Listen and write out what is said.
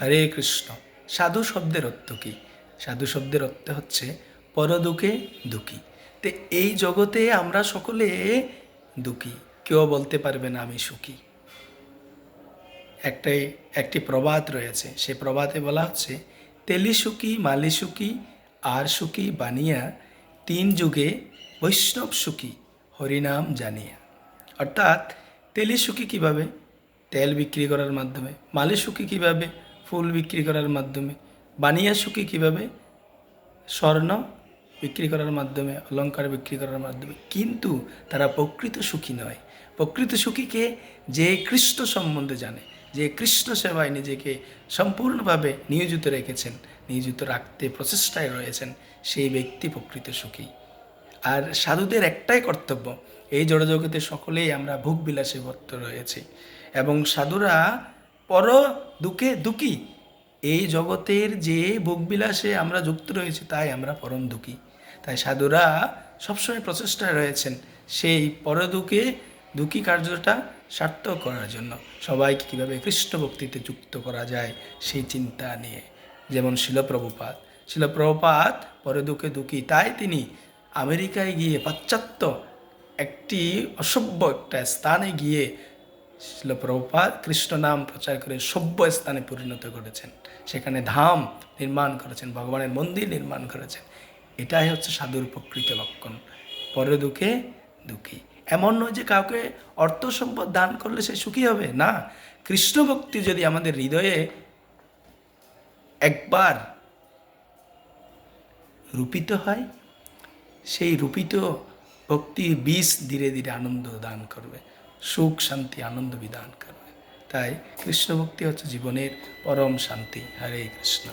হরে কৃষ্ণ। সাধু শব্দের অর্থ কী? সাধু শব্দের অর্থ হচ্ছে পরদুঃখে দুঃখী। তো এই জগতে আমরা সকলে দুঃখী, কেউ বলতে পারবে না আমি সুখী। একটি প্রবাদ রয়েছে, সে প্রবাদে বলা হচ্ছে, তেলি সুখী মালি সুখী আর সুখী বানিয়া, তিন যুগে বৈষ্ণব সুখী হরিনাম জানিয়া। অর্থাৎ তেলি সুখী কীভাবে? তেল বিক্রি করার মাধ্যমে। মালি সুখী কীভাবে? ফুল বিক্রি করার মাধ্যমে। বানিয়া সুখী কীভাবে? স্বর্ণ বিক্রি করার মাধ্যমে, অলংকার বিক্রি করার মাধ্যমে। কিন্তু তারা প্রকৃত সুখী নয়। প্রকৃত সুখীকে যে কৃষ্ণ সম্বন্ধে জানে, যে কৃষ্ণ সেবায় নিজেকে সম্পূর্ণভাবে নিয়োজিত রেখেছেন, নিয়োজিত রাখতে প্রচেষ্টায় রয়েছেন, সেই ব্যক্তি প্রকৃত সুখী। আর সাধুদের একটাই কর্তব্য, এই জড়জগতে সকলেই আমরা ভোগ বিলাসে বর্ত রয়েছি এবং সাধুরা পর দুঃখে দুঃখী। এই জগতের যে ভোগবিলাসে আমরা যুক্ত রয়েছি তাই আমরা পরম দুঃখী। তাই সাধুরা সবসময় প্রচেষ্টায় রয়েছেন সেই পরদুঃখে দুঃখী কার্যটা সার্থক করার জন্য, সবাইকে কীভাবে কৃষ্ণ ভক্তিতে যুক্ত করা যায় সেই চিন্তা নিয়ে। যেমন শিলপ্রভুপাদ পরদুঃখে দুঃখী, তাই তিনি আমেরিকায় গিয়ে পাশ্চাত্য একটি অসভ্য একটা স্থানে গিয়ে শিলপ্রভুপাদ কৃষ্ণ নাম প্রচার করে সভ্য স্থানে পরিণত করেছেন। সেখানে ধাম নির্মাণ করেছেন, ভগবানের মন্দির নির্মাণ করেছেন। এটাই হচ্ছে সাধুর প্রকৃত লক্ষণ, পরে দুঃখে দুঃখী। এমন নয় যে কাউকে অর্থ সম্পদ দান করলে সে সুখী হবে, না। কৃষ্ণ ভক্তি যদি আমাদের হৃদয়ে একবার রূপিত হয়, সেই রূপিত ভক্তির বীজ ধীরে ধীরে আনন্দ দান করবে, সুখ শান্তি আনন্দ বিধান করবে। তাই কৃষ্ণ ভক্তি হচ্ছে জীবনের পরম শান্তি। হরে কৃষ্ণ।